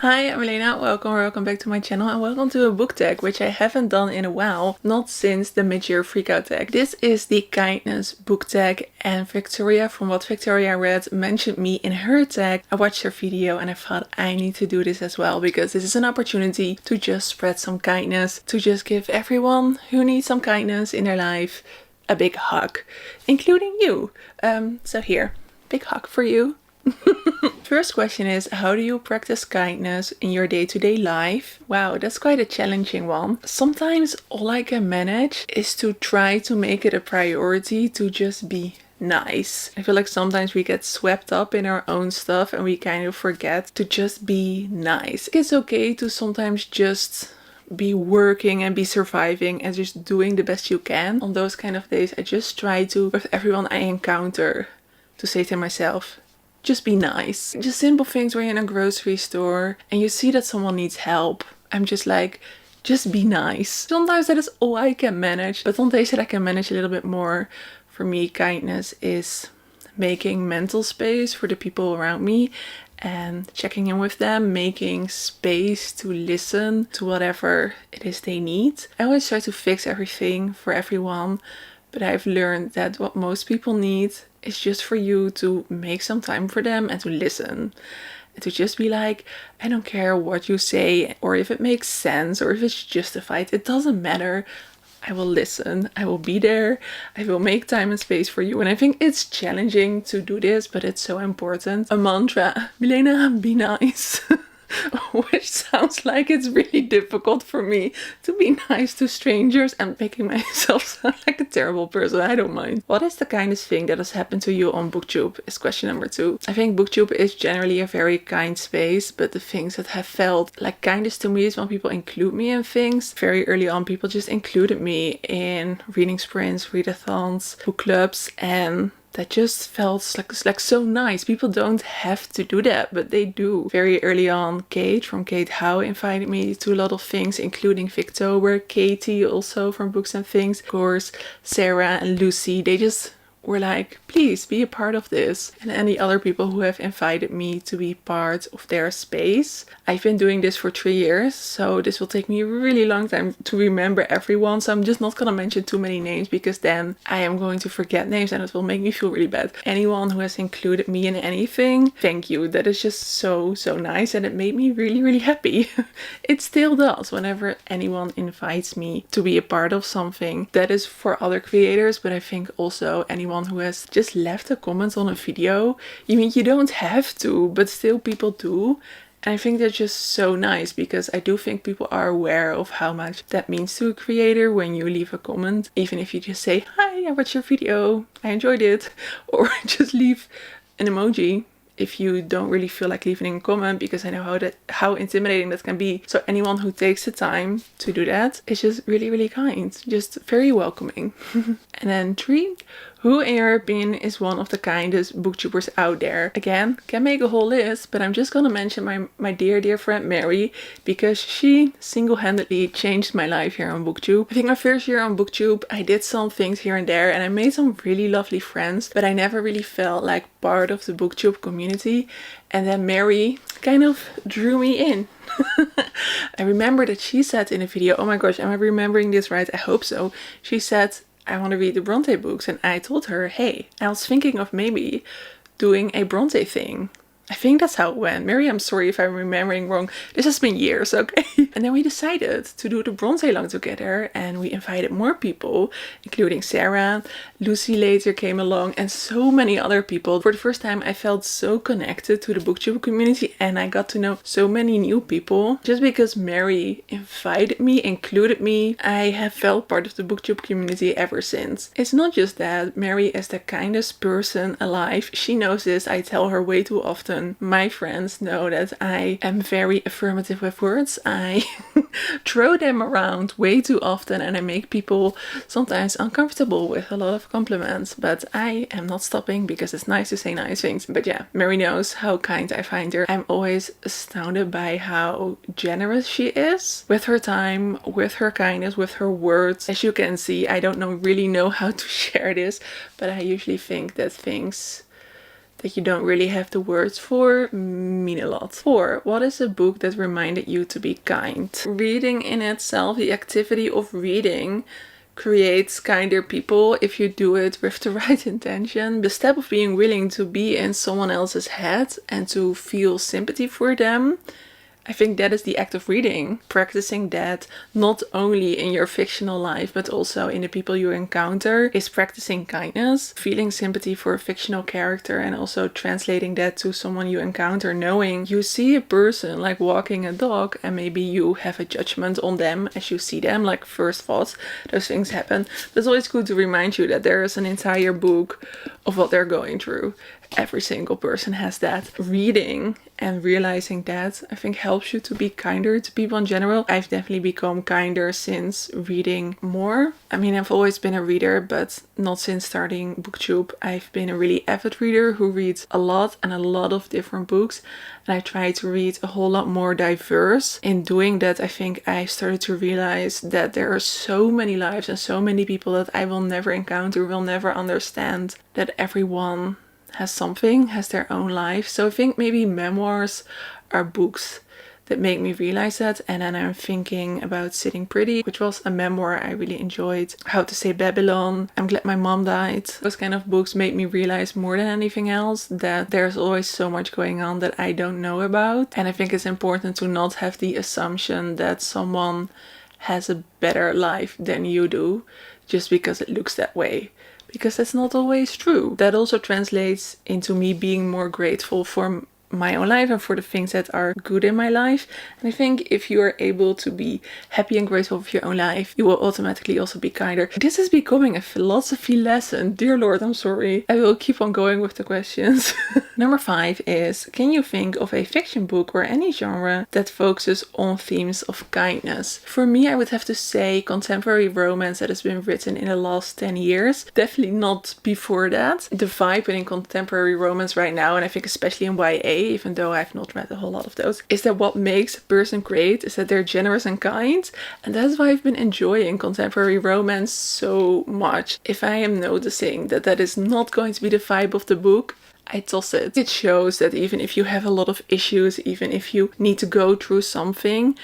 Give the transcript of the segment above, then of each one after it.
Hi, I'm Elena. Welcome back to my channel and welcome to a book tag, which I haven't done in a while, not since the mid-year freakout tag. This is the kindness book tag, and Victoria, from what Victoria read, mentioned me in her tag. I watched her video and I thought I need to do this as well, because this is an opportunity to just spread some kindness, to just give everyone who needs some kindness in their life a big hug, including you. So here, big hug for you. First question is, how do you practice kindness in your day-to-day life? Wow, that's quite a challenging one. Sometimes all I can manage is to try to make it a priority to just be nice. I feel like sometimes we get swept up in our own stuff and we kind of forget to just be nice. It's okay to sometimes just be working and be surviving and just doing the best you can. On those kind of days, I just try to, with everyone I encounter, to say to myself, just be nice. Just simple things where you're in a grocery store and you see that someone needs help. I'm just like, just be nice. Sometimes that is all I can manage, but on days that I can manage a little bit more, for me, kindness is making mental space for the people around me and checking in with them, making space to listen to whatever it is they need. I always try to fix everything for everyone, but I've learned that what most people need is just for you to make some time for them and to listen. And to just be like, I don't care what you say or if it makes sense or if it's justified. It doesn't matter. I will listen. I will be there. I will make time and space for you. And I think it's challenging to do this, but it's so important. A mantra, Milena, be nice. Which sounds like it's really difficult for me to be nice to strangers and making myself sound like a terrible person. I don't mind. What is the kindest thing that has happened to you on BookTube is question number 2. I think BookTube is generally a very kind space, but the things that have felt like kindest to me is when people include me in things. Very early on, people just included me in reading sprints, readathons, book clubs, and that just felt like so nice. People don't have to do that, but they do. Very early on, Kate from Kate How invited me to a lot of things, including Victober, Katie also from Books and Things, of course, Sarah and Lucy. They just were like, please be a part of this. And any other people who have invited me to be part of their space. I've been doing this for 3 years, so this will take me a really long time to remember everyone. So I'm just not gonna mention too many names, because then I am going to forget names and it will make me feel really bad. Anyone who has included me in anything, thank you. That is just so nice, and it made me really happy. It still does whenever anyone invites me to be a part of something. That is for other creators, but I think also anyone who has just left a comment on a video. You don't have to, but still people do. And I think that's just so nice, because I do think people are aware of how much that means to a creator when you leave a comment. Even if you just say, hi, I watched your video, I enjoyed it. Or just leave an emoji if you don't really feel like leaving a comment, because I know how intimidating that can be. So anyone who takes the time to do that is just really kind. Just very welcoming. And then 3, who in your opinion is one of the kindest booktubers out there? Again, can make a whole list, but I'm just gonna mention my dear friend Mary, because she single-handedly changed my life here on BookTube. I think my first year on BookTube, I did some things here and there and I made some really lovely friends, but I never really felt like part of the BookTube community. And then Mary kind of drew me in. I remember that she said in a video, oh my gosh, am I remembering this right? I hope so. She said, I want to read the Bronte books, and I told her, hey, I was thinking of maybe doing a Bronte thing. I think that's how it went. Mary, I'm sorry if I'm remembering wrong. This has been years, okay? And then we decided to do the Bronte long together, and we invited more people, including Sarah. Lucy later came along, and so many other people. For the first time, I felt so connected to the BookTube community, and I got to know so many new people. Just because Mary invited me, included me, I have felt part of the BookTube community ever since. It's not just that. Mary is the kindest person alive. She knows this. I tell her way too often. My friends know that I am very affirmative with words. I throw them around way too often, and I make people sometimes uncomfortable with a lot of compliments, but I am not stopping, because it's nice to say nice things. But yeah, Mary knows how kind I find her. I'm always astounded by how generous she is with her time, with her kindness, with her words. As you can see, I don't really know how to share this, but I usually think that things that you don't really have the words for mean a lot. 4. What is a book that reminded you to be kind? Reading in itself, the activity of reading, creates kinder people if you do it with the right intention. The step of being willing to be in someone else's head and to feel sympathy for them, I think that is the act of reading. Practicing that not only in your fictional life but also in the people you encounter is practicing kindness. Feeling sympathy for a fictional character and also translating that to someone you encounter, knowing you see a person like walking a dog and maybe you have a judgment on them as you see them, like first thoughts, those things happen. But it's always good to remind you that there is an entire book of what they're going through. Every single person has that. Reading and realizing that, I think, helps you to be kinder to people in general. I've definitely become kinder since reading more. I mean, I've always been a reader, but not since starting BookTube. I've been a really avid reader who reads a lot and a lot of different books. And I try to read a whole lot more diverse. In doing that, I think I started to realize that there are so many lives and so many people that I will never encounter, will never understand, that everyone has something, has their own life. So I think maybe memoirs are books that make me realize that. And then I'm thinking about Sitting Pretty, which was a memoir I really enjoyed. How to Say Babylon, I'm Glad My Mom Died. Those kind of books made me realize more than anything else that there's always so much going on that I don't know about. And I think it's important to not have the assumption that someone has a better life than you do just because it looks that way. Because that's not always true. That also translates into me being more grateful for my own life and for the things that are good in my life. And I think if you are able to be happy and grateful with your own life, you will automatically also be kinder. This is becoming a philosophy lesson. Dear Lord, I'm sorry. I will keep on going with the questions. Number 5 is, can you think of a fiction book or any genre that focuses on themes of kindness? For me, I would have to say contemporary romance that has been written in the last 10 years. Definitely not before that. The vibe in contemporary romance right now, and I think especially in YA, even though I've not read a whole lot of those, is that what makes a person great is that they're generous and kind. And that's why I've been enjoying contemporary romance so much. If I am noticing that that is not going to be the vibe of the book, I toss it. It shows that even if you have a lot of issues, even if you need to go through something,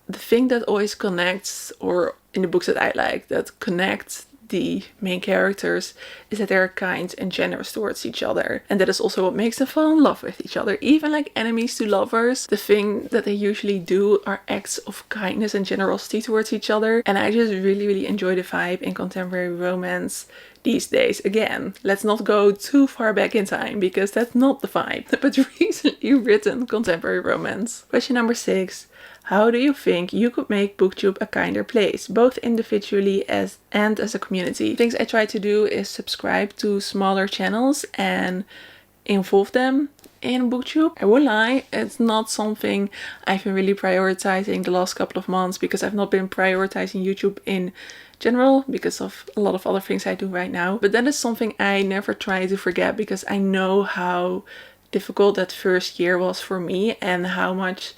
the thing that always connects, or in the books that I like, that connects the main characters, is that they're kind and generous towards each other. And that is also what makes them fall in love with each other. Even like enemies to lovers, the thing that they usually do are acts of kindness and generosity towards each other. And I just really enjoy the vibe in contemporary romance these days. Again, let's not go too far back in time because that's not the vibe, but recently written contemporary romance. Question number 6. How do you think you could make BookTube a kinder place, both individually and as a community? Things I try to do is subscribe to smaller channels and involve them in BookTube. I won't lie, it's not something I've been really prioritizing the last couple of months because I've not been prioritizing YouTube in general because of a lot of other things I do right now. But that is something I never try to forget because I know how difficult that first year was for me and how much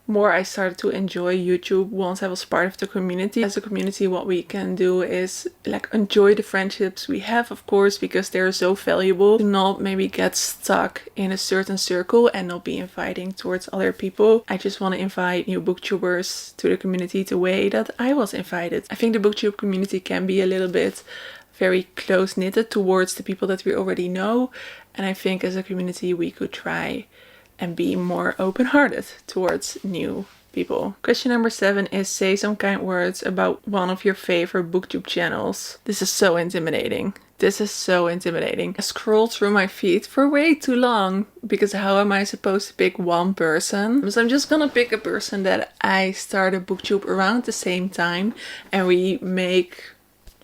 more I started to enjoy YouTube once I was part of the community. As a community, what we can do is like enjoy the friendships we have, of course, because they're so valuable. To not maybe get stuck in a certain circle and not be inviting towards other people. I just want to invite new booktubers to the community the way that I was invited. I think the booktube community can be a little bit very close-knitted towards the people that we already know. And I think as a community we could try and be more open-hearted towards new people. Question number 7 is, say some kind words about one of your favorite BookTube channels. This is so intimidating. This is so intimidating. I scrolled through my feed for way too long because how am I supposed to pick one person? So I'm just gonna pick a person that I started BookTube around the same time and we make,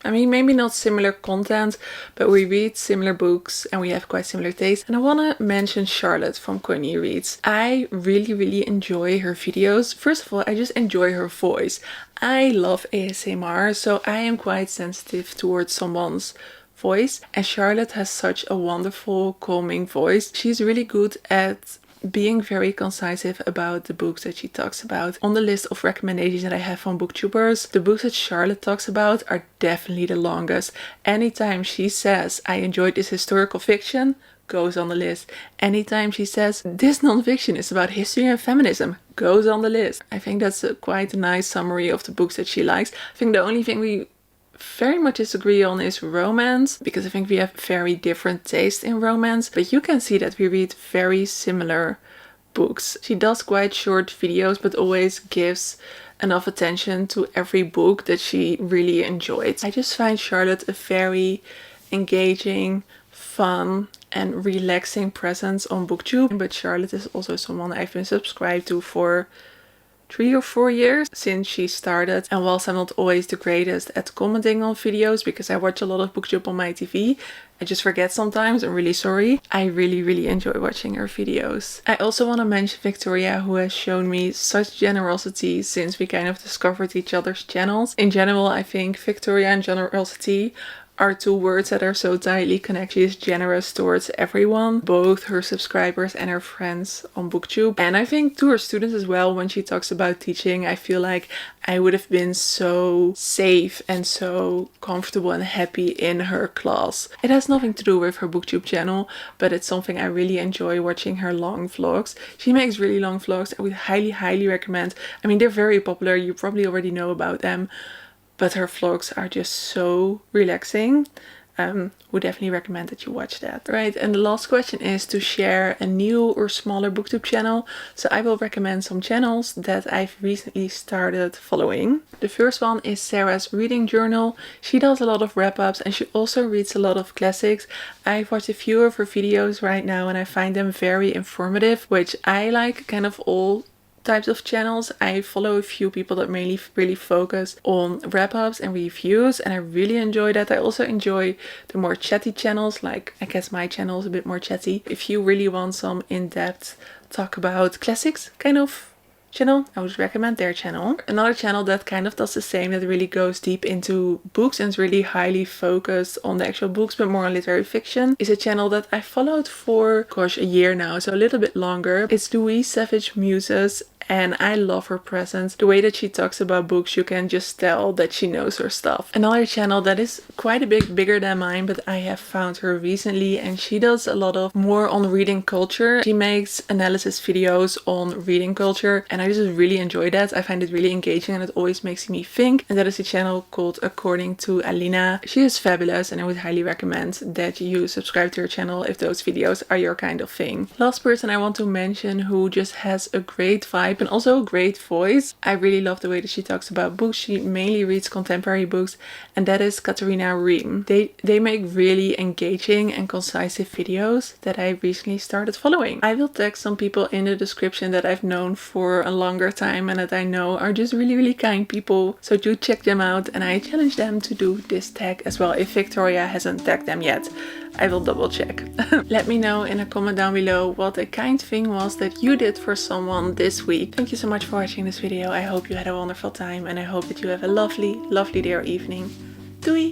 I mean, maybe not similar content, but we read similar books and we have quite similar tastes. And I want to mention Charlotte from Courtney Reads. I really enjoy her videos. First of all, I just enjoy her voice. I love ASMR, so I am quite sensitive towards someone's voice. And Charlotte has such a wonderful, calming voice. She's really good at being very concise about the books that she talks about. On the list of recommendations that I have from booktubers, the books that Charlotte talks about are definitely the longest. Anytime she says, I enjoyed this historical fiction, goes on the list. Anytime she says this nonfiction is about history and feminism, goes on the list. I think that's quite a nice summary of the books that she likes. I think the only thing we very much disagree on is romance, because I think we have very different taste in romance, but you can see that we read very similar books. She does quite short videos, but always gives enough attention to every book that she really enjoyed. I just find Charlotte a very engaging, fun and relaxing presence on BookTube. But Charlotte is also someone I've been subscribed to for 3 or 4 years since she started. And whilst I'm not always the greatest at commenting on videos, because I watch a lot of BookTube on my TV, I just forget sometimes, I'm really sorry. I really enjoy watching her videos. I also want to mention Victoria, who has shown me such generosity since we kind of discovered each other's channels. In general, I think Victoria and generosity are two words that are so tightly connected. She is generous towards everyone, both her subscribers and her friends on BookTube. And I think to her students as well, when she talks about teaching, I feel like I would have been so safe and so comfortable and happy in her class. It has nothing to do with her BookTube channel, but it's something I really enjoy watching her long vlogs. She makes really long vlogs. I would highly recommend. I mean, they're very popular. You probably already know about them. But her vlogs are just so relaxing. Would definitely recommend that you watch that. Right, and the last question is to share a new or smaller BookTube channel. So I will recommend some channels that I've recently started following. The first one is Sarah's Reading Journal. She does a lot of wrap-ups and she also reads a lot of classics. I've watched a few of her videos right now and I find them very informative, which I like kind of all types of channels. I follow a few people that mainly really focus on wrap-ups and reviews, and I really enjoy that. I also enjoy the more chatty channels, like I guess my channel is a bit more chatty. If you really want some in-depth talk about classics kind of channel, I would recommend their channel. Another channel that kind of does the same, that really goes deep into books and is really highly focused on the actual books but more on literary fiction, is a channel that I followed for gosh a year now, so a little bit longer. It's Louise Savage Muses, and I love her presence. The way that she talks about books, you can just tell that she knows her stuff. Another channel that is quite a bit bigger than mine, but I have found her recently, and she does a lot of more on reading culture. She makes analysis videos on reading culture and I just really enjoy that. I find it really engaging and it always makes me think. And that is a channel called According to Alina. She is fabulous and I would highly recommend that you subscribe to her channel if those videos are your kind of thing. Last person I want to mention who just has a great vibe and also a great voice. I really love the way that she talks about books. She mainly reads contemporary books, and that is Katarina Reem. They make really engaging and concise videos that I recently started following. I will tag some people in the description that I've known for a longer time and that I know are just really kind people, so do check them out, and I challenge them to do this tag as well. If Victoria hasn't tagged them yet, I will double check. Let me know in a comment down below what a kind thing was that you did for someone this week. Thank you so much for watching this video. I hope you had a wonderful time and I hope that you have a lovely day or evening. Doei!